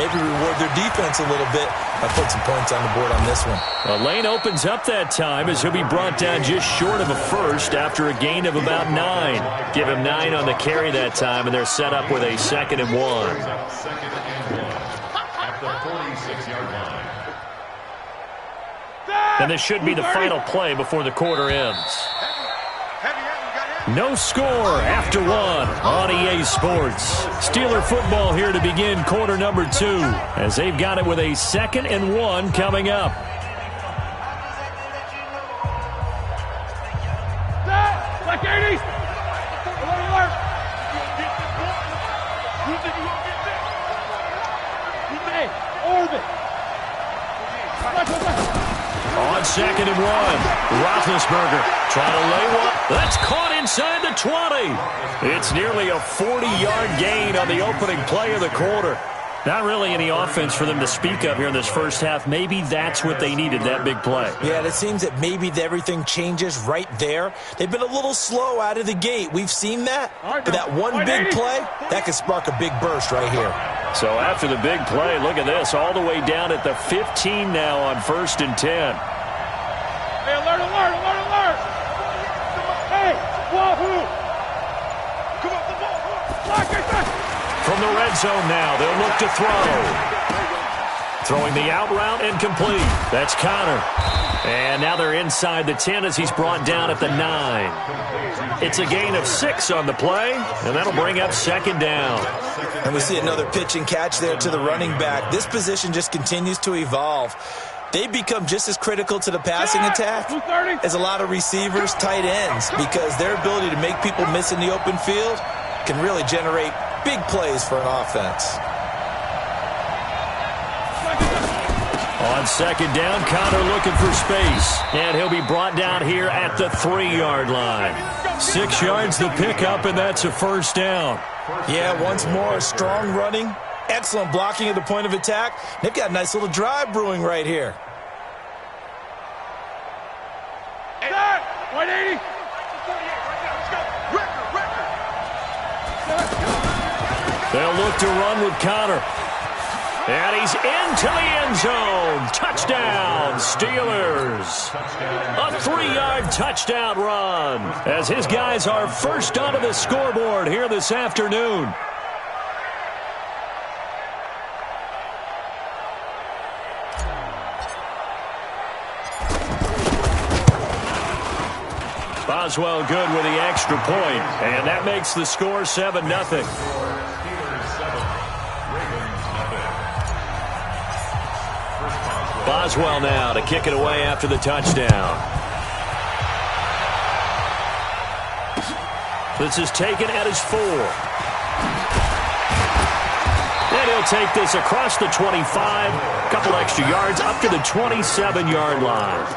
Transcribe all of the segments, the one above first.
maybe reward their defense a little bit by putting some points on the board on this one. The lane opens up that time as he'll be brought down just short of a first after a gain of about 9. Give him 9 on the carry that time, and they're set up with a 2nd and 1. And this should be the final play before the quarter ends. No score after 1 on EA Sports. Steeler football here to begin quarter number 2 as they've got it with a 2nd and 1 coming up. On 2nd and 1, Roethlisberger trying to lay one. That's caught inside the 20. It's nearly a 40-yard gain on the opening play of the quarter. Not really any offense for them to speak of here in this first half. Maybe that's what they needed, that big play. Yeah, it seems that maybe everything changes right there. They've been a little slow out of the gate. We've seen that. But that one big play, that could spark a big burst right here. So after the big play, look at this, all the way down at the 15 now on 1st and 10. Hey, alert, alert, alert, alert! Hey, wahoo! Come on, the ball! Block it! From the red zone now, they'll look to throw. Throwing the out route and complete. That's Connor. And now they're inside the 10 as he's brought down at the 9. It's a gain of 6 on the play, and that'll bring up 2nd down. And we see another pitch and catch there to the running back. This position just continues to evolve. They've become just as critical to the passing attack as a lot of receivers, tight ends, because their ability to make people miss in the open field can really generate big plays for an offense. On 2nd down, Connor looking for space. And he'll be brought down here at the 3-yard line. 6 yards the pickup, and that's a 1st down. Yeah, once more, strong running, excellent blocking at the point of attack. They've got a nice little drive brewing right here. 180. They'll look to run with Connor. And he's into the end zone. Touchdown, Steelers. A 3-yard touchdown run as his guys are first onto the scoreboard here this afternoon. Boswell good with the extra point, and that makes the score 7-0. Boswell now to kick it away after the touchdown. This is taken at his 4. And he'll take this across the 25, a couple extra yards up to the 27-yard line.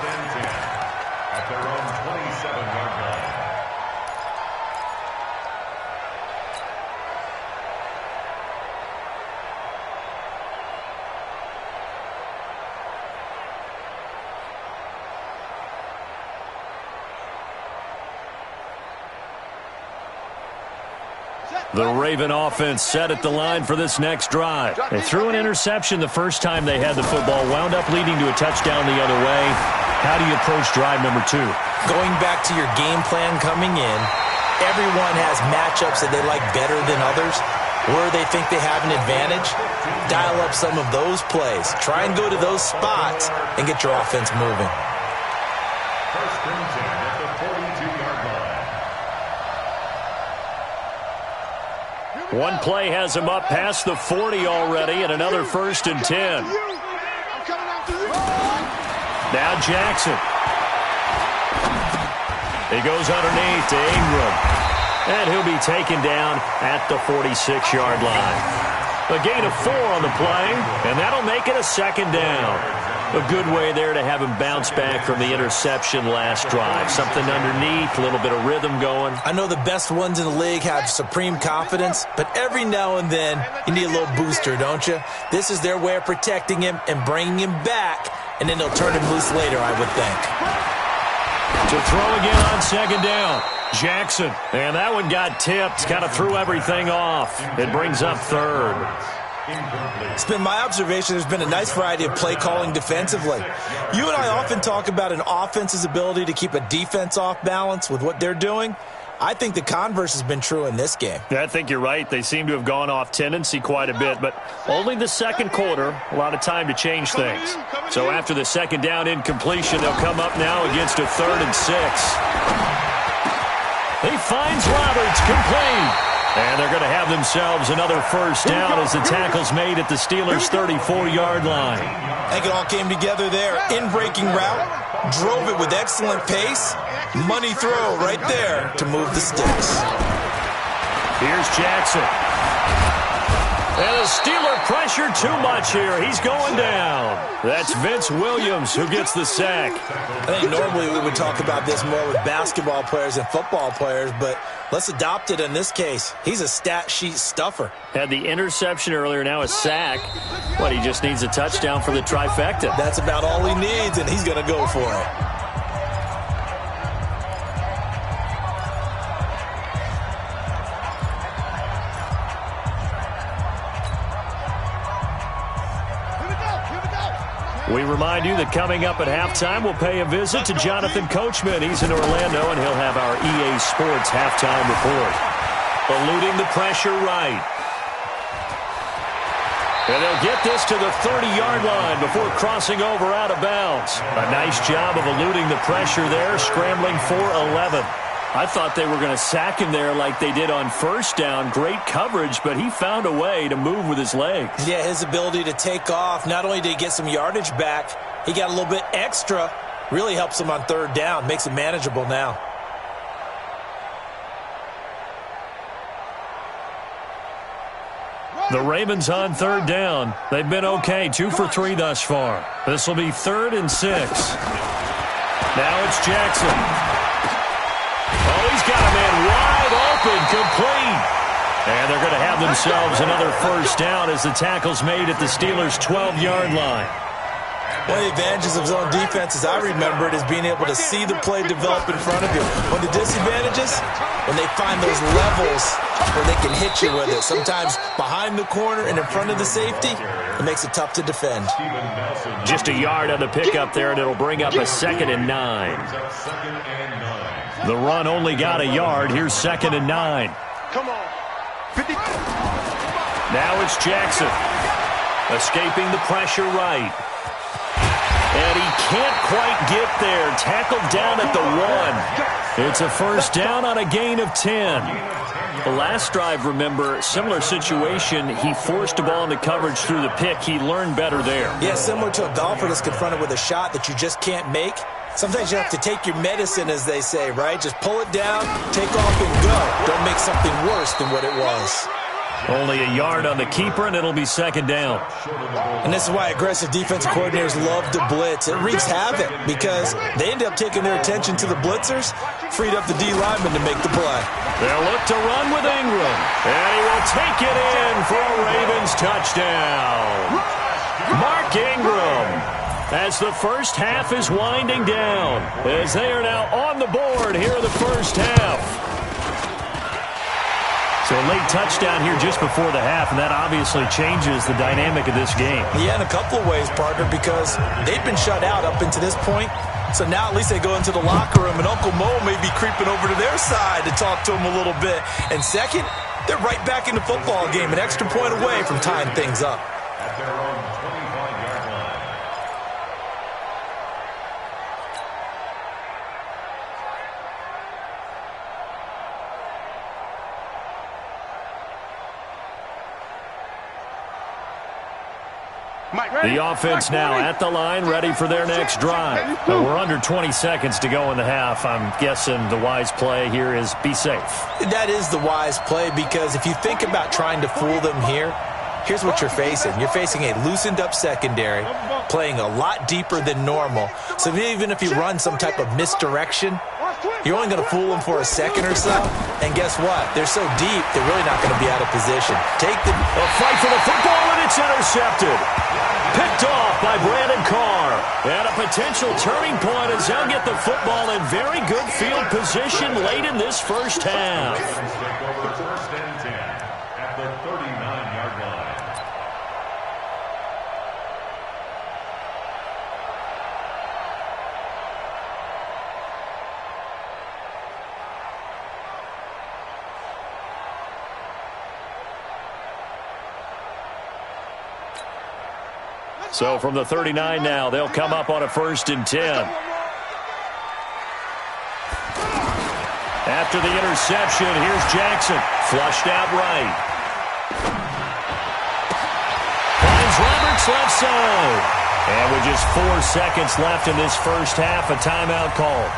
The Raven offense set at the line for this next drive. They threw an interception the first time they had the football, wound up leading to a touchdown the other way. How do you approach drive number 2? Going back to your game plan coming in, everyone has matchups that they like better than others, where they think they have an advantage. Dial up some of those plays. Try and go to those spots and get your offense moving. First and 10 at the 42-yard line. One play has him up past the 40 already, and another 1st and 10. Now Jackson. He goes underneath to Ingram. And he'll be taken down at the 46-yard line. A gain of 4 on the play, and that'll make it a 2nd down. A good way there to have him bounce back from the interception last drive. Something underneath, a little bit of rhythm going. I know the best ones in the league have supreme confidence, but every now and then you need a little booster, don't you? This is their way of protecting him and bringing him back, and then they'll turn him loose later, I would think. To throw again on 2nd down. Jackson. And that one got tipped. Kind of threw everything off. It brings up 3rd. It's been my observation there's been a nice variety of play calling defensively. You and I often talk about an offense's ability to keep a defense off balance with what they're doing. I think the converse has been true in this game. Yeah, I think you're right. They seem to have gone off tendency quite a bit, but only the second quarter, a lot of time to change things. So after the second down incompletion, they'll come up now against a 3rd and 6. He finds Roberts, complete. And they're going to have themselves another first down as the tackle's made at the Steelers' 34-yard line. I think it all came together there. In-breaking route, drove it with excellent pace. Money throw right there to move the sticks. Here's Jackson. And the Steeler pressure too much here. He's going down. That's Vince Williams who gets the sack. I think normally we would talk about this more with basketball players and football players, but let's adopt it in this case. He's a stat sheet stuffer. Had the interception earlier, now a sack. But he just needs a touchdown for the trifecta. That's about all he needs, and he's going to go for it. We remind you that coming up at halftime, we'll pay a visit to Jonathan Coachman. He's in Orlando, and he'll have our EA Sports halftime report. Eluding the pressure right. And they'll get this to the 30-yard line before crossing over out of bounds. A nice job of eluding the pressure there, scrambling for 11. I thought they were going to sack him there like they did on first down. Great coverage, but he found a way to move with his legs. Yeah, his ability to take off, not only did he get some yardage back, he got a little bit extra. Really helps him on 3rd down, makes it manageable now. The Ravens on 3rd down. They've been okay, 2 for 3 thus far. This will be 3rd and 6. Now it's Jackson. Oh, he's got a man wide open, complete. And they're going to have themselves another first down as the tackle's made at the Steelers' 12-yard line. One of the advantages of zone defense, as I remember it, is being able to see the play develop in front of you. One of the disadvantages, when they find those levels where they can hit you with it. Sometimes behind the corner and in front of the safety, it makes it tough to defend. Just a yard on the pickup there, and it'll bring up a 2nd and 9. The run only got a yard. Here's 2nd and 9. Come on. 50. Now it's Jackson. Escaping the pressure right. And he can't quite get there. Tackled down at the 1. It's a first down on a gain of 10. The last drive, remember, similar situation. He forced a ball into coverage through the pick. He learned better there. Yeah, similar to a golfer that's confronted with a shot that you just can't make. Sometimes you have to take your medicine, as they say, right? Just pull it down, take off, and go. Don't make something worse than what it was. Only a yard on the keeper, and it'll be 2nd down. And this is why aggressive defensive coordinators love to blitz. It wreaks havoc because they end up taking their attention to the blitzers, freed up the D lineman to make the play. They'll look to run with Ingram, and he will take it in for a Ravens touchdown. Mark Ingram, as the first half is winding down, as they are now on the board here in the first half. So a late touchdown here just before the half, and that obviously changes the dynamic of this game. Yeah, in a couple of ways, partner, because they've been shut out up until this point. So now at least they go into the locker room, and Uncle Mo may be creeping over to their side to talk to him a little bit. And second, they're right back in the football game, an extra point away from tying things up. At their own 25-yard line. The offense now at the line, ready for their next drive. But we're under 20 seconds to go in the half. I'm guessing the wise play here is be safe. That is the wise play, because if you think about trying to fool them here, here's what you're facing. You're facing a loosened-up secondary, playing a lot deeper than normal. So even if you run some type of misdirection, you're only going to fool them for a second or so. And guess what? They're so deep, they're really not going to be out of position. A fight for the football, and it's intercepted. Picked off by Brandon Carr. And a potential turning point as they'll get the football in very good field position late in this first half. So from the 39 now, they'll come up on a 1st and 10. After the interception, here's Jackson. Flushed out right. Finds Roberts left side. And with just 4 seconds left in this first half, a timeout call.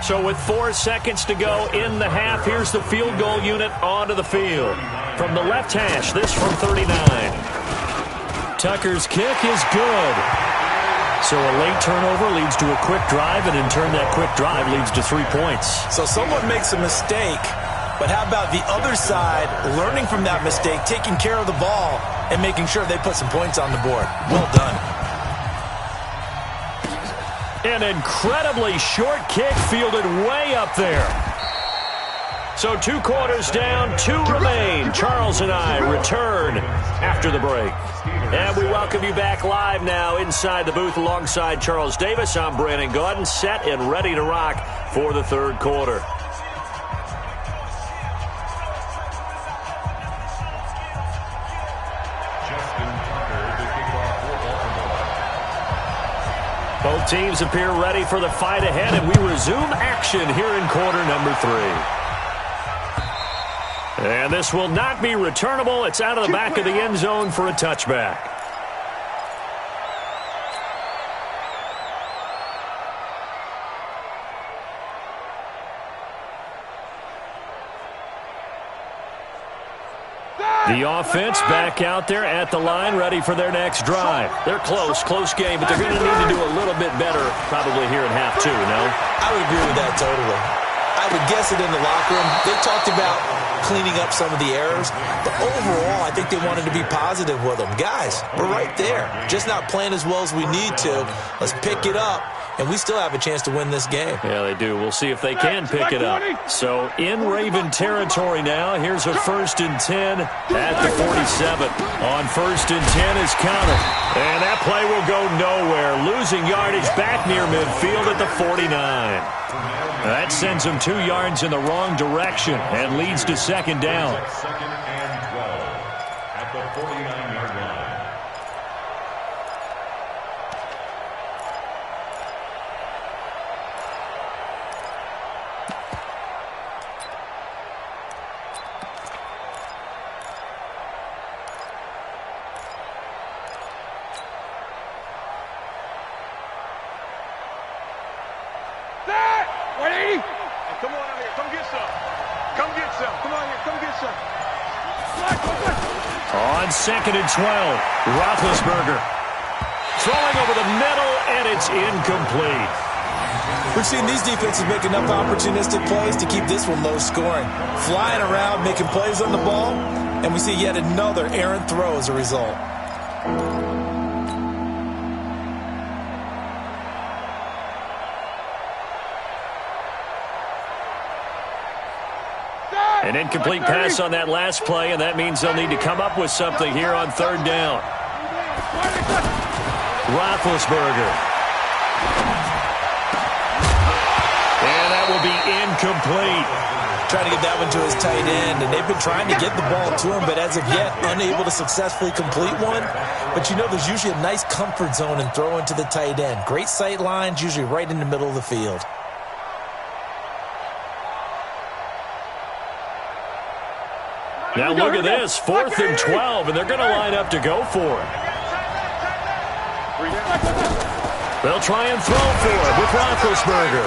So with 4 seconds to go in the half, here's the field goal unit onto the field. From the left hash, this from 39. Tucker's kick is good. So a late turnover leads to a quick drive, and in turn that quick drive leads to 3 points. So someone makes a mistake, but how about the other side learning from that mistake, taking care of the ball, and making sure they put some points on the board? Well done. An incredibly short kick fielded way up there. So 2 quarters down, 2 remain. Charles and I return after the break. And we welcome you back live now inside the booth alongside Charles Davis. I'm Brandon Gaudin, set and ready to rock for the 3rd quarter. Both teams appear ready for the fight ahead, and we resume action here in quarter number 3. And this will not be returnable. It's out of the back of the end zone for a touchback. The offense back out there at the line, ready for their next drive. They're close game, but they're going to need to do a little bit better probably here in half 2, no? I would agree with that totally. I would guess it in the locker room. They talked about cleaning up some of the errors, but overall, I think they wanted to be positive with them. Guys, we're right there. Just not playing as well as we need to. Let's pick it up, and we still have a chance to win this game. Yeah, they do. We'll see if they can pick it up. So in Raven territory now, here's a 1st and 10 at the 47. On 1st and 10 is counted. And that play will go nowhere. Losing yardage back near midfield at the 49. That sends them 2 yards in the wrong direction and leads to 2nd down. 2nd and 12 at the 49-yard line. Come on out here. Come get some. Come get some. Come on here. Come get some. On 2nd and 12, Roethlisberger throwing over the middle, and it's incomplete. We've seen these defenses make enough opportunistic plays to keep this one low scoring. Flying around, making plays on the ball, and we see yet another errant throw as a result. An incomplete pass on that last play, and that means they'll need to come up with something here on 3rd down. Roethlisberger. And that will be incomplete. Trying to get that one to his tight end, and they've been trying to get the ball to him, but as of yet, unable to successfully complete one. But you know there's usually a nice comfort zone in throwing to the tight end. Great sight lines, usually right in the middle of the field. Now look at this, 4th and 12, and they're going to line up to go for it. They'll try and throw for it with Roethlisberger.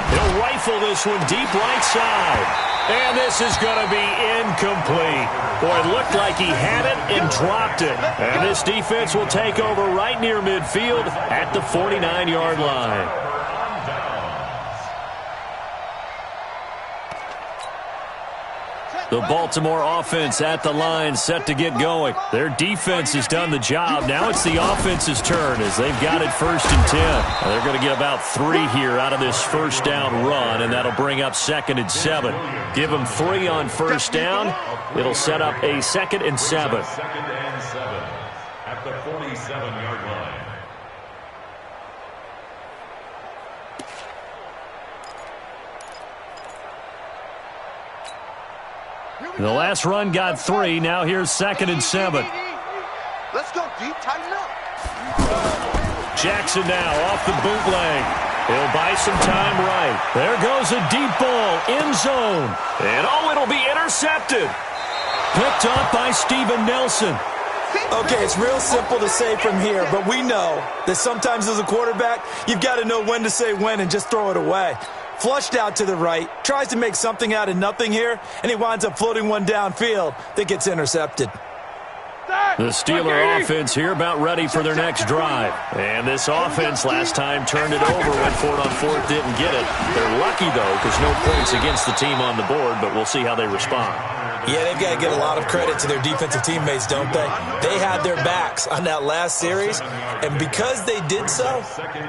He'll rifle this one deep right side. And this is going to be incomplete. Boy, it looked like he had it and dropped it. And this defense will take over right near midfield at the 49-yard line. The Baltimore offense at the line, set to get going. Their defense has done the job. Now it's the offense's turn as they've got it 1st and 10. Now they're going to get about 3 here out of this 1st down run, and that'll bring up 2nd and 7. Give them 3 on 1st down. It'll set up a 2nd and 7. 2nd and 7 at the 47-yard line. The last run got 3. Now here's 2nd and 7. Let's go deep, tighten up. Jackson now off the bootleg. He'll buy some time right. There goes a deep ball, end zone. And it'll be intercepted. Picked up by Steven Nelson. Okay, it's real simple to say from here, but we know that sometimes as a quarterback, you've got to know when to say when and just throw it away. Flushed out to the right, tries to make something out of nothing here, and he winds up floating one downfield that gets intercepted. The Steeler offense here about ready for their next drive. And this offense last time turned it over, went for it on 4th, didn't get it. They're lucky, though, because no points against the team on the board, but we'll see how they respond. Yeah, they've got to get a lot of credit to their defensive teammates, don't they? They had their backs on that last series, and because they did so,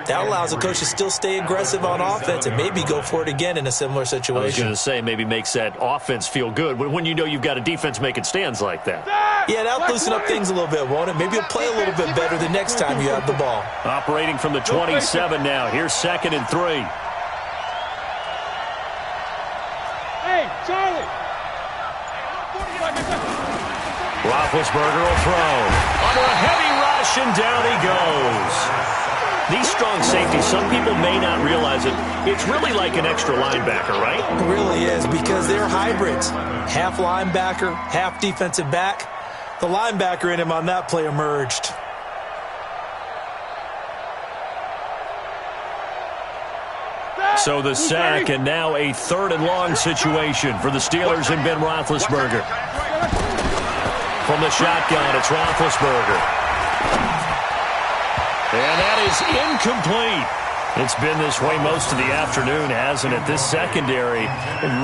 that allows the coach to still stay aggressive on offense and maybe go for it again in a similar situation. I was going to say maybe makes that offense feel good when you know you've got a defense making stands like that. Yeah, that'll loosen up things a little bit, won't it? Maybe you'll play a little bit better the next time you have the ball. Operating from the 27 now. Here's 2nd and 3. Hey, Charlie. Roethlisberger will throw. Under a heavy rush, and down he goes. These strong safeties, some people may not realize it. It's really like an extra linebacker, right? It really is, because they're hybrids. Half linebacker, half defensive back. The linebacker in him on that play emerged. So the sack, and now a 3rd and long situation for the Steelers and Ben Roethlisberger. From the shotgun, it's Roethlisberger. And that is incomplete. It's been this way most of the afternoon, hasn't it? This secondary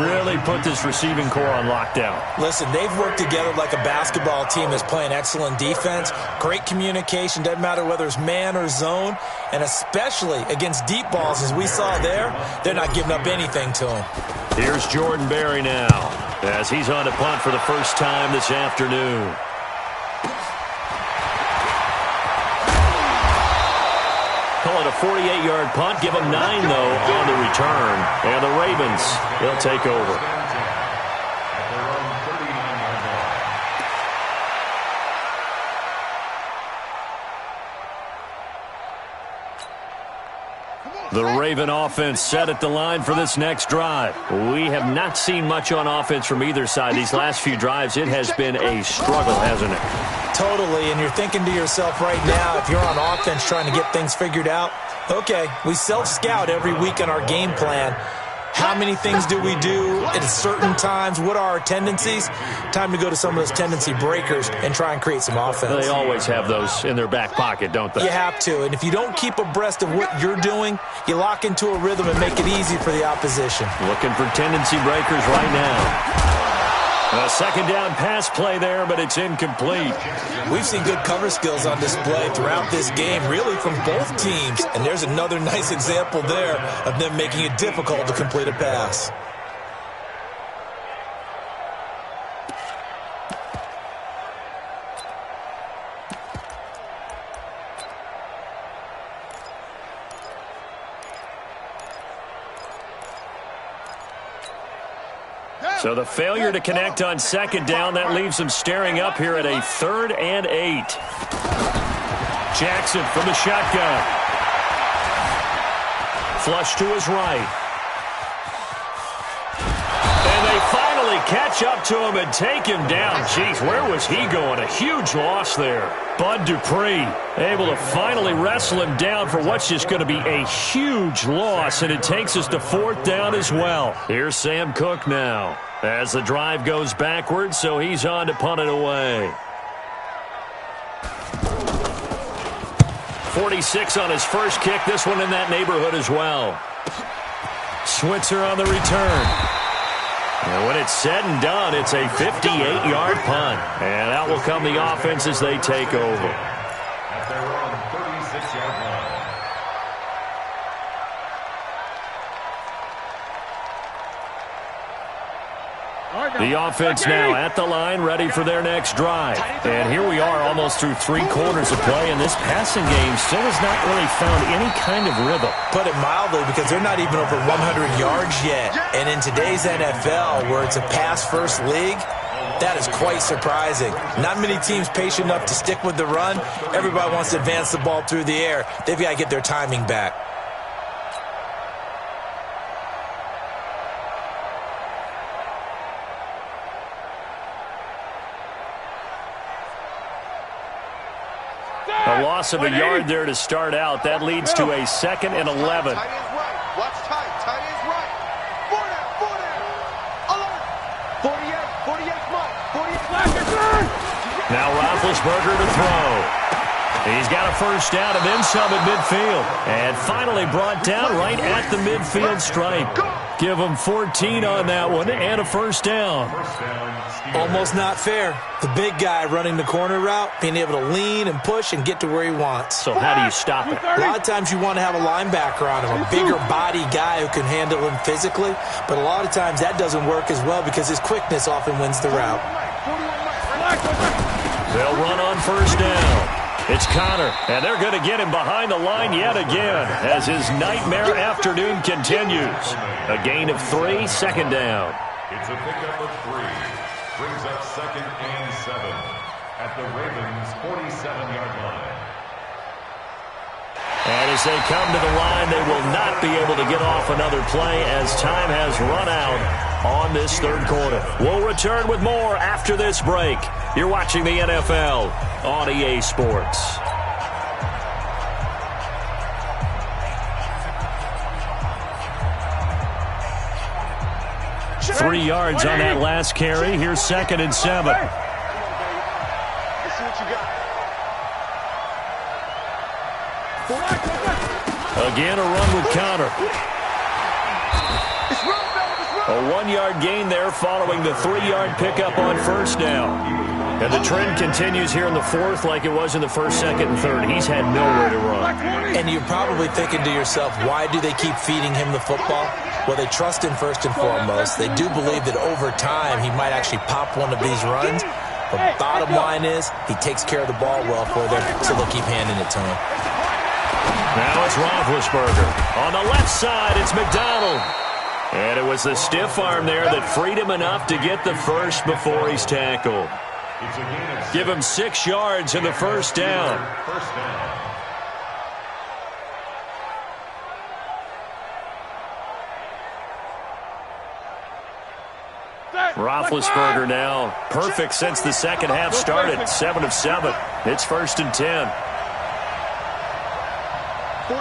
really put this receiving core on lockdown. Listen, they've worked together like a basketball team that's playing excellent defense. Great communication, doesn't matter whether it's man or zone. And especially against deep balls, as we saw there, they're not giving up anything to them. Here's Jordan Berry now, as he's on to punt for the first time this afternoon. Call it a 48-yard punt. Give them 9, though, on the return. And the Ravens, they'll take over. The Raven offense set at the line for this next drive. We have not seen much on offense from either side. These last few drives, it has been a struggle, hasn't it? Totally, and you're thinking to yourself right now, if you're on offense trying to get things figured out, okay, we self-scout every week on our game plan. How many things do we do at certain times? What are our tendencies? Time to go to some of those tendency breakers and try and create some offense. They always have those in their back pocket, don't they? You have to, and if you don't keep abreast of what you're doing, you lock into a rhythm and make it easy for the opposition. Looking for tendency breakers right now. A 2nd down pass play there, but it's incomplete. We've seen good cover skills on display throughout this game, really from both teams. And there's another nice example there of them making it difficult to complete a pass. So the failure to connect on 2nd down, that leaves them staring up here at a 3rd and 8. Jackson from the shotgun. Flush to his right. And they finally catch up to him and take him down. Jeez, where was he going? A huge loss there. Bud Dupree able to finally wrestle him down for what's just going to be a huge loss, and it takes us to 4th down as well. Here's Sam Cook now as the drive goes backwards, so he's on to punt it away. 46 on his first kick, this one in that neighborhood as well. Switzer on the return. And when it's said and done, it's a 58-yard punt. And out will come the offense as they take over. At their own 36-yard line. The offense now at the line, ready for their next drive. And here we are almost through 3 quarters of play, and this passing game still has not really found any kind of rhythm. Put it mildly, because they're not even over 100 yards yet. And in today's NFL, where it's a pass-first league, That is quite surprising. Not many teams patient enough to stick with the run. Everybody wants to advance the ball through the air. They've got to get their timing back. A loss of a yard there to start out. That leads to a 2nd and 11. Tight end's right. Watch tight. Tight end's right. 4 down. Alert. 48. 48 Mike. 48. Now Roethlisberger to throw. He's got a first down and then some at midfield. And finally brought down right at the midfield stripe. Give him 14 on that one and a first down. Almost not fair. The big guy running the corner route, being able to lean and push and get to where he wants. So how do you stop it? A lot of times you want to have a linebacker on him, a bigger body guy who can handle him physically. But a lot of times that doesn't work as well because his quickness often wins the route. They'll run on first down. It's Connor, and they're going to get him behind the line yet again as his nightmare afternoon continues. A gain of 3, 2nd down. It's a pickup of 3. Brings up 2nd and 7 at the Ravens' 47-yard line. And as they come to the line, they will not be able to get off another play as time has run out on this 3rd quarter. We'll return with more after this break. You're watching the NFL on EA Sports. Three yards on that last carry. Here's 2nd and 7. Let's see what you got. Again, a run with Connor. A 1-yard gain there following the 3-yard pickup on first down. And the trend continues here in the 4th like it was in the 1st, 2nd, and 3rd. He's had nowhere to run. And you're probably thinking to yourself, why do they keep feeding him the football? Well, they trust him first and foremost. They do believe that over time he might actually pop one of these runs. But bottom line is he takes care of the ball well for them, so they'll keep handing it to him. Now it's Roethlisberger. On the left side, it's McDonald. And it was the stiff arm there that freed him enough to get the first before he's tackled. Give him 6 yards in the first down. Roethlisberger now perfect since the second half started. 7 of 7. It's 1st and 10. 48.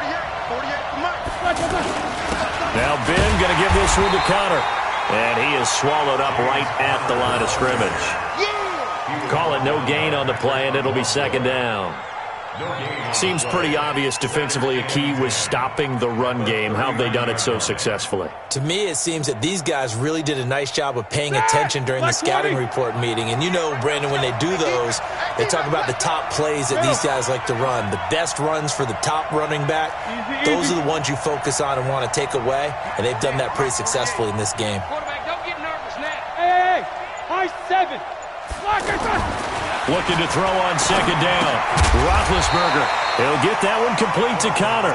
Now Ben going to give this one to Connor. And he is swallowed up right at the line of scrimmage. Call it no gain on the play, and it'll be 2nd down. Seems pretty obvious defensively a key was stopping the run game. How have they done it so successfully? To me, it seems that these guys really did a nice job of paying attention during the scouting report meeting. And you know, Brandon, when they do those, they talk about the top plays that these guys like to run. The best runs for the top running back, those are the ones you focus on and want to take away. And they've done that pretty successfully in this game. Quarterback, don't get nervous now. Hey, high 7. Looking to throw on 2nd down. Roethlisberger. He'll get that one complete to Connor.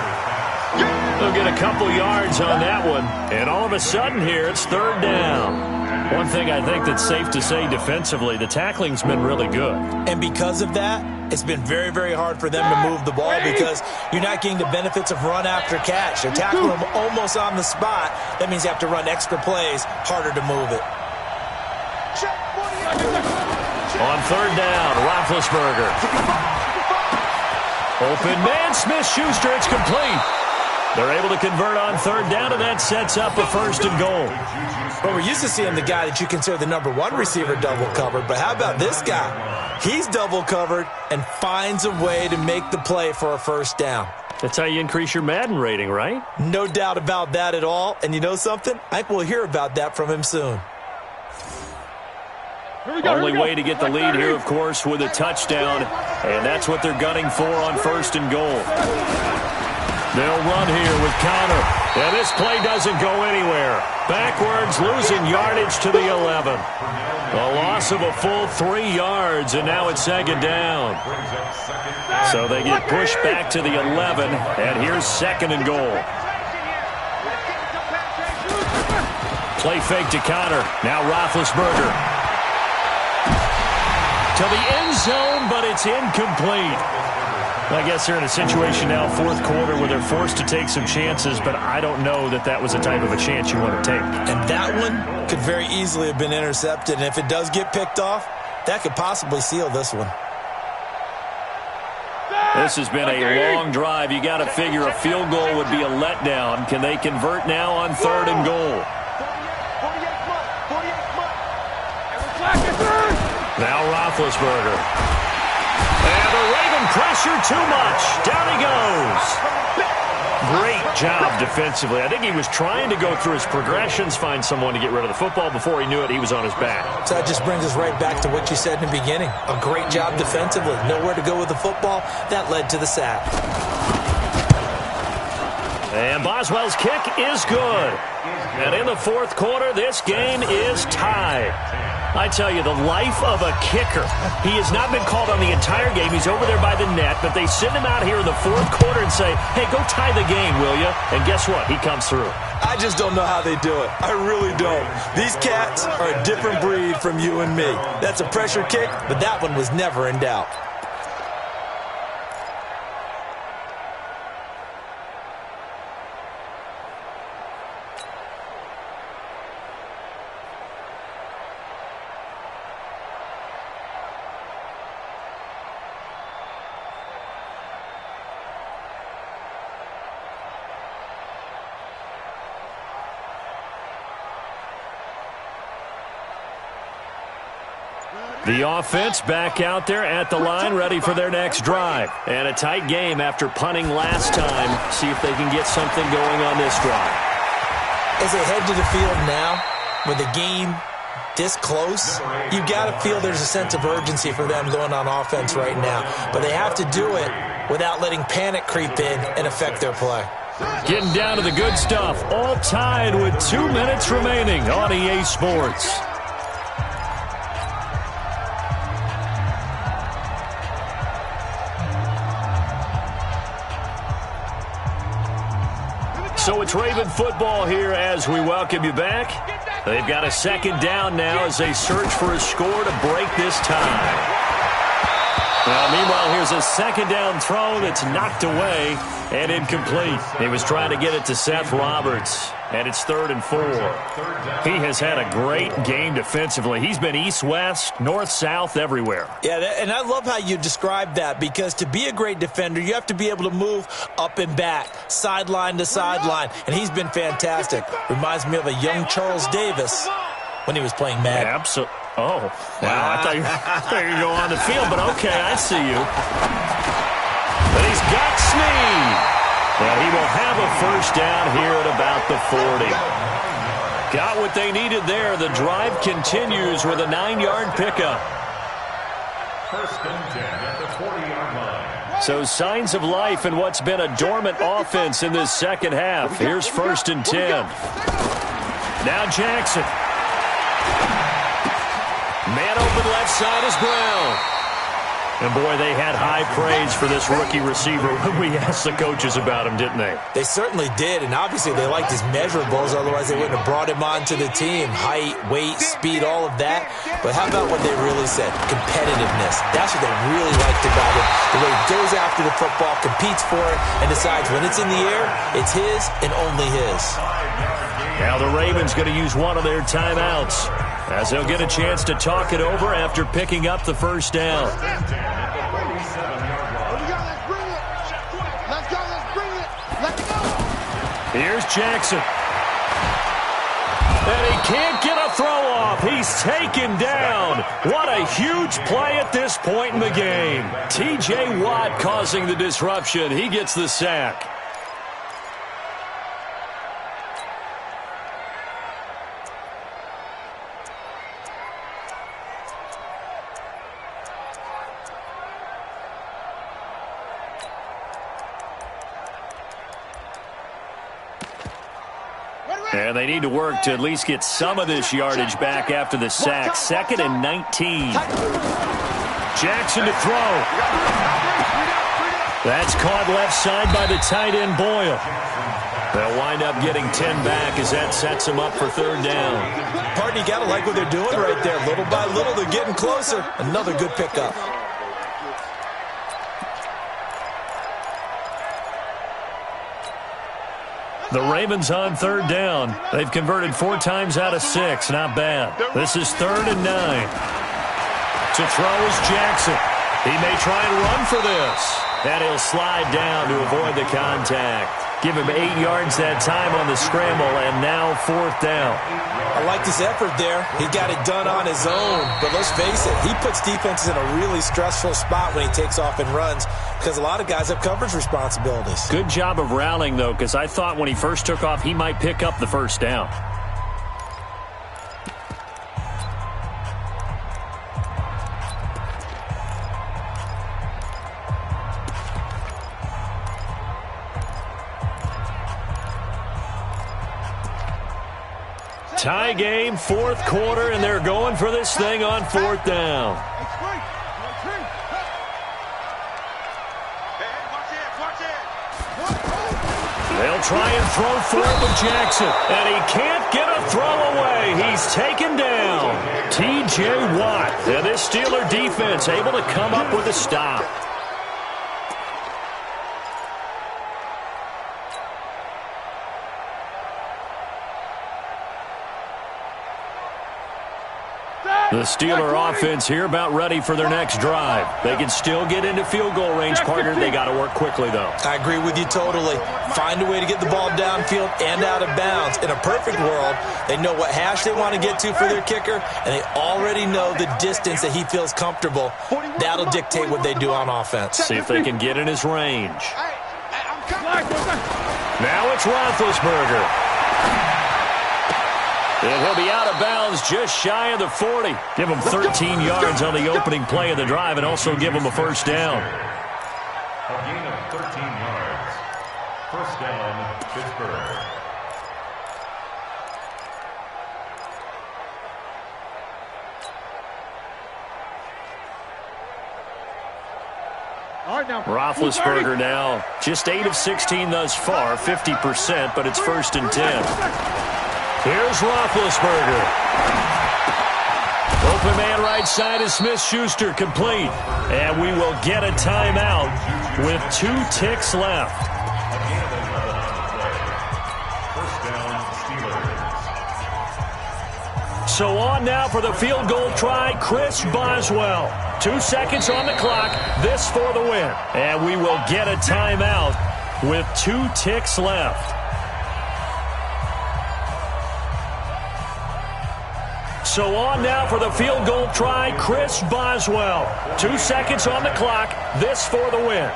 They'll get a couple yards on that one. And all of a sudden here, it's 3rd down. One thing I think that's safe to say defensively, the tackling's been really good. And because of that, it's been very, very hard for them to move the ball because you're not getting the benefits of run after catch. They're tackling them almost on the spot. That means you have to run extra plays, harder to move it. On 3rd down, Roethlisberger. Open man, Smith-Schuster, it's complete. They're able to convert on 3rd down, and that sets up a 1st and goal. Well, we're used to seeing the guy that you consider the number 1 receiver double covered, but how about this guy? He's double covered and finds a way to make the play for a 1st down. That's how you increase your Madden rating, right? No doubt about that at all. And you know something? I think we'll hear about that from him soon. Only way to get the lead here, of course, with a touchdown, and that's what they're gunning for on 1st and goal. They'll run here with Connor, and this play doesn't go anywhere. Backwards, losing yardage to the 11. A loss of a full 3 yards, and now it's 2nd down. So they get pushed back to the 11, and here's 2nd and goal. Play fake to Connor. Now Roethlisberger. to the end zone, but it's incomplete. I guess they're in a situation now, fourth quarter, where they're forced to take some chances, but I don't know that that was the type of a chance you want to take. And that one could very easily have been intercepted, and if it does get picked off, that could possibly seal this one. This has been a long drive. You got to figure a field goal would be a letdown. Can they convert now on 3rd and goal? Now Roethlisberger. And the Raven pressure too much. Down he goes. Great job defensively. I think he was trying to go through his progressions, find someone to get rid of the football. Before he knew it, he was on his back. So that just brings us right back to what you said in the beginning. A great job defensively. Nowhere to go with the football. That led to the sack. And Boswell's kick is good. And in the fourth quarter, this game is tied. I tell you, the life of a kicker. He has not been called on the entire game. He's over there by the net, but they send him out here in the fourth quarter and say, hey, go tie the game, will you? And guess what? He comes through. I just don't know how they do it. I really don't. These cats are a different breed from you and me. That's a pressure kick, but that one was never in doubt. The offense back out there at the line, ready for their next drive. And a tight game after punting last time. See if they can get something going on this drive. As they head to the field now, with the game this close, you've got to feel there's a sense of urgency for them going on offense right now. But they have to do it without letting panic creep in and affect their play. Getting down to the good stuff. All tied with 2 minutes remaining on EA Sports. So it's Raven football here as we welcome you back. They've got a second down now as they search for a score to break this tie. Well, meanwhile, here's a second down throw that's knocked away and incomplete. He was trying to get it to Seth Roberts, and it's 3rd and 4. He has had a great game defensively. He's been east-west, north-south, everywhere. Yeah, and I love how you described that, because to be a great defender, you have to be able to move up and back, sideline to sideline, and he's been fantastic. Reminds me of a young Charles Davis when he was playing Madden. Absolutely. Oh, wow. I thought you were going to go on the field, but okay, I see you. But he's got Snead. Well, he will have a first down here at about the 40. Got what they needed there. The drive continues with a 9-yard pickup. First and 10 at the 40-yard line. So signs of life in what's been a dormant offense in this second half. Here's 1st and 10. Now Jackson. Man open left side is Brown. And, boy, they had high praise for this rookie receiver when we asked the coaches about him, didn't they? They certainly did, and obviously they liked his measurables. Otherwise, they wouldn't have brought him onto the team. Height, weight, speed, all of that. But how about what they really said? Competitiveness. That's what they really liked about him. The way he goes after the football, competes for it, and decides when it's in the air, it's his and only his. Now the Ravens going to use one of their timeouts, as they'll get a chance to talk it over after picking up the first down. Here's Jackson. And he can't get a throw off. He's taken down. What a huge play at this point in the game. T.J. Watt causing the disruption. He gets the sack. And they need to work to at least get some of this yardage back after the sack. 2nd and 19. Jackson to throw. That's caught left side by the tight end Boyle. They'll wind up getting 10 back as that sets them up for 3rd down. Part Martin, you got to like what they're doing right there. Little by little, they're getting closer. Another good pickup. The Ravens on third down. They've converted 4 times out of 6. Not bad. This is 3rd and 9. To throw is Jackson. He may try and run for this. And he'll slide down to avoid the contact. Give him 8 yards that time on the scramble, and now 4th down. I like this effort there. He got it done on his own. But let's face it, he puts defenses in a really stressful spot when he takes off and runs because a lot of guys have coverage responsibilities. Good job of rallying, though, because I thought when he first took off, he might pick up the first down. Tie game, 4th quarter, and they're going for this thing on 4th down. They'll try and throw for it with Jackson, and he can't get a throw away. He's taken down. T.J. Watt, and this Steeler defense able to come up with a stop. The Steeler offense here about ready for their next drive. They can still get into field goal range, partner. They got to work quickly, though. I agree with you totally. Find a way to get the ball downfield and out of bounds. In a perfect world, they know what hash they want to get to for their kicker, and they already know the distance that he feels comfortable. That'll dictate what they do on offense. See if they can get in his range. Now it's Roethlisberger. And he'll be out of bounds just shy of the 40. Give him 13 yards on the opening play of the drive and also give him a first down. A gain of 13 yards. First down, Pittsburgh. Roethlisberger now just 8 of 16 thus far, 50%, but it's 1st and 10. Here's Roethlisberger. Open man right side is Smith-Schuster, complete. And we will get a timeout with 2 ticks left. So on now for the field goal try, Chris Boswell. 2 seconds on the clock, this for the win. And we will get a timeout with 2 ticks left. So on now for the field goal try, Chris Boswell. 2 seconds on the clock, this for the win.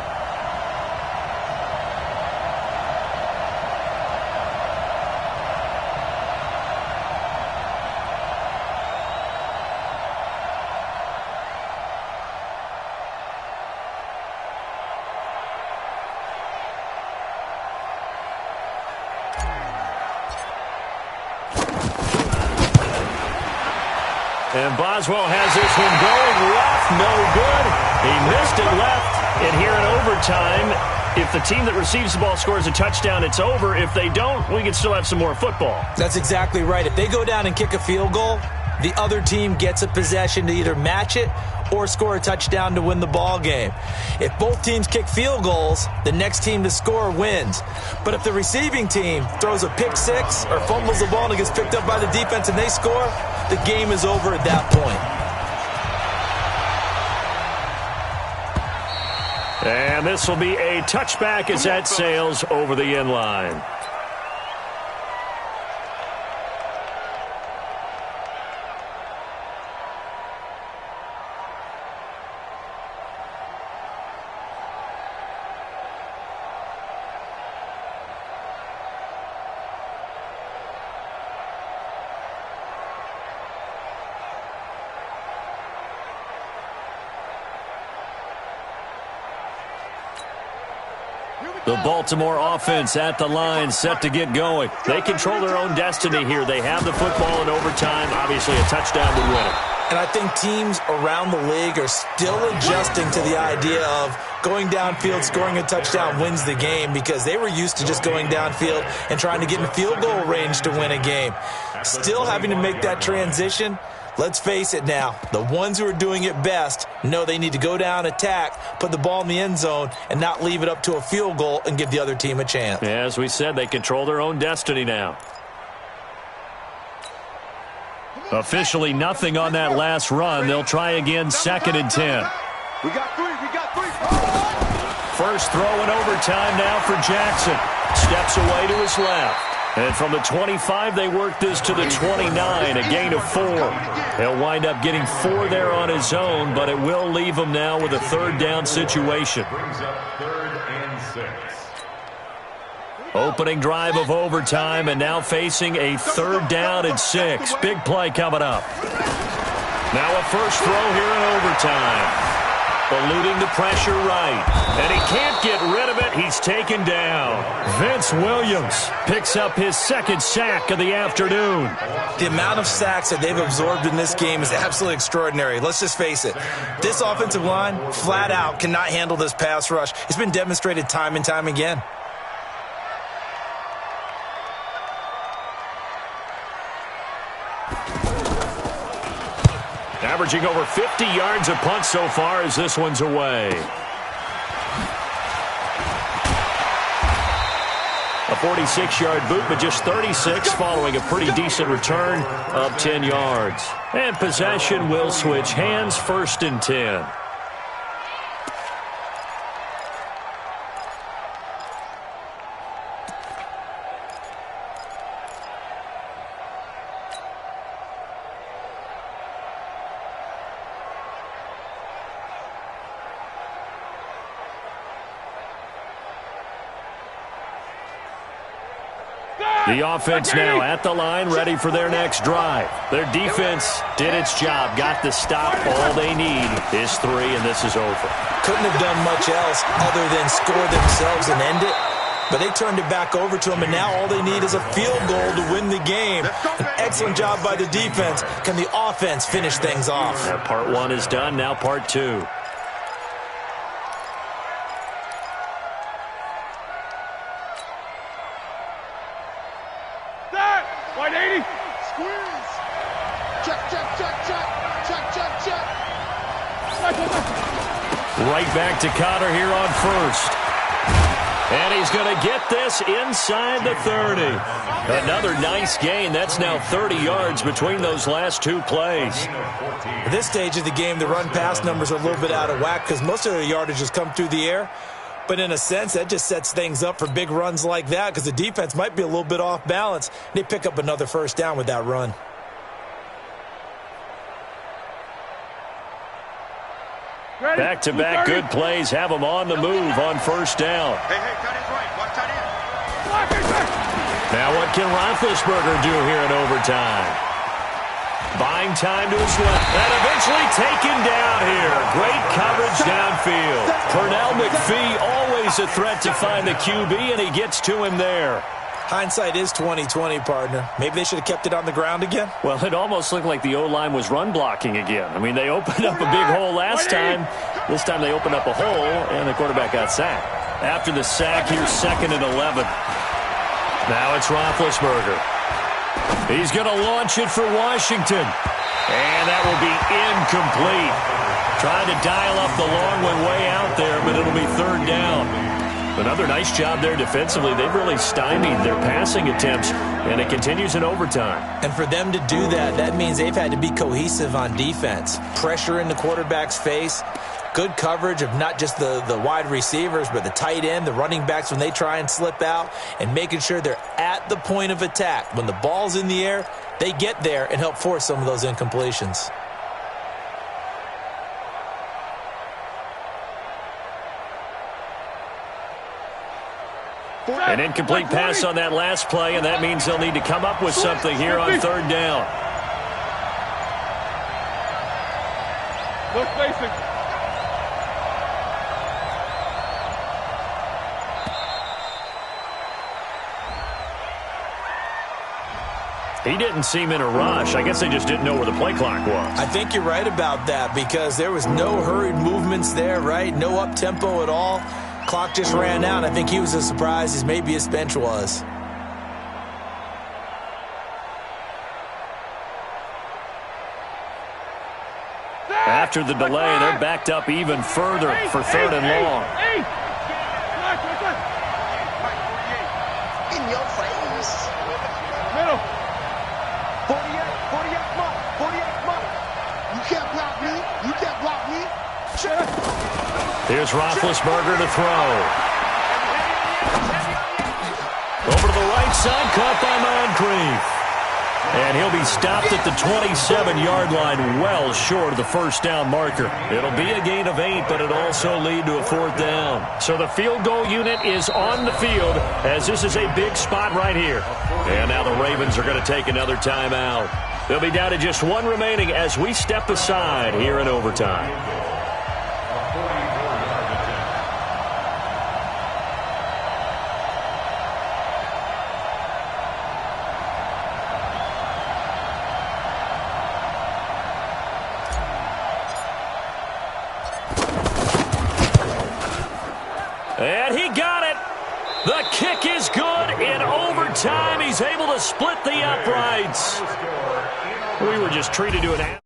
And Boswell has this one going left, no good. He missed it left. And here in overtime, if the team that receives the ball scores a touchdown, it's over. If they don't, we can still have some more football. That's exactly right. If they go down and kick a field goal, the other team gets a possession to either match it or score a touchdown to win the ball game. If both teams kick field goals, the next team to score wins. But if the receiving team throws a pick six or fumbles the ball and it gets picked up by the defense and they score, the game is over at that point. And this will be a touchback as that sails over the end line. The Baltimore offense at the line, set to get going. They control their own destiny here. They have the football in overtime. Obviously, a touchdown would win it. And I think teams around the league are still adjusting to the idea of going downfield, scoring a touchdown wins the game, because they were used to just going downfield and trying to get in field goal range to win a game. Still having to make that transition. Let's face it now, the ones who are doing it best know they need to go down, attack, put the ball in the end zone, and not leave it up to a field goal and give the other team a chance. Yeah, as we said, they control their own destiny now. Officially nothing on that last run. They'll try again, 2nd and 10. We got three. First throw in overtime now for Jackson. Steps away to his left. And from the 25, they work this to the 29, a gain of 4. He'll wind up getting 4 there on his own, but it will leave him now with a 3rd down situation. Brings up 3rd and 6. Opening drive of overtime, and now facing a 3rd down and 6. Big play coming up. Now a first throw here in overtime. Eluding the pressure right. And he can't get rid of it. He's taken down. Vince Williams picks up his 2nd sack of the afternoon. The amount of sacks that they've absorbed in this game is absolutely extraordinary. Let's just face it. This offensive line, flat out, cannot handle this pass rush. It's been demonstrated time and time again. Averaging over 50 yards a punt so far as this one's away. A 46-yard boot, but just 36 following a pretty decent return of 10 yards. And possession will switch hands, 1st and 10. The offense now at the line, ready for their next drive. Their defense did its job, got the stop. All they need is 3, and this is over. Couldn't have done much else other than score themselves and end it. But they turned it back over to them, and now all they need is a field goal to win the game. An excellent job by the defense. Can the offense finish things off? Now part 1 is done, now part 2. Wide 80. Squeeze. Check. Right back to Cotter here on 1st. And he's going to get this inside the 30. Another nice gain. That's now 30 yards between those last 2 plays. At this stage of the game, the run-pass numbers are a little bit out of whack because most of their yardage has come through the air. But in a sense, that just sets things up for big runs like that because the defense might be a little bit off balance. They pick up another 1st down with that run. Back-to-back good plays have them on the move on 1st down. Hey, tight end's right. Watch tight end. Now what can Roethlisberger do here in overtime? Buying time to his left, and eventually taken down here. Great coverage downfield. Pernell McPhee, always a threat to find the QB, and he gets to him there. Hindsight is 20/20, partner. Maybe they should have kept it on the ground again. Well, it almost looked like the O-line was run blocking again. I mean, they opened up a big hole last time. This time they opened up a hole, and the quarterback got sacked. After the sack, here's 2nd and 11. Now it's Roethlisberger. He's going to launch it for Washington. And that will be incomplete. Trying to dial up the long one way out there, but it'll be 3rd down. Another nice job there defensively. They've really stymied their passing attempts, and it continues in overtime. And for them to do that, that means they've had to be cohesive on defense. Pressure in the quarterback's face. Good coverage of not just the wide receivers, but the tight end, the running backs when they try and slip out, and making sure they're at the point of attack. When the ball's in the air, they get there and help force some of those incompletions. An incomplete pass on that last play, and that means they'll need to come up with something here on 3rd down. Look facing. He didn't seem in a rush. I guess they just didn't know where the play clock was. I think you're right about that because there was no hurried movements there, right? No up-tempo at all. Clock just ran out. I think he was as surprised as maybe his bench was. After the delay, they're backed up even further for 3rd and long. In your face. Middle. 48 month. You can't block me. You can't block me. Here's Roethlisberger to throw. Over to the right side, caught by Moncrief. And he'll be stopped at the 27-yard line, well short of the first down marker. It'll be a gain of 8, but it'll also lead to a 4th down. So the field goal unit is on the field as this is a big spot right here. And now the Ravens are going to take another timeout. They'll be down to just 1 remaining as we step aside here in overtime. And he got it. The kick is good in overtime. He's able to split the uprights. We were just treated to an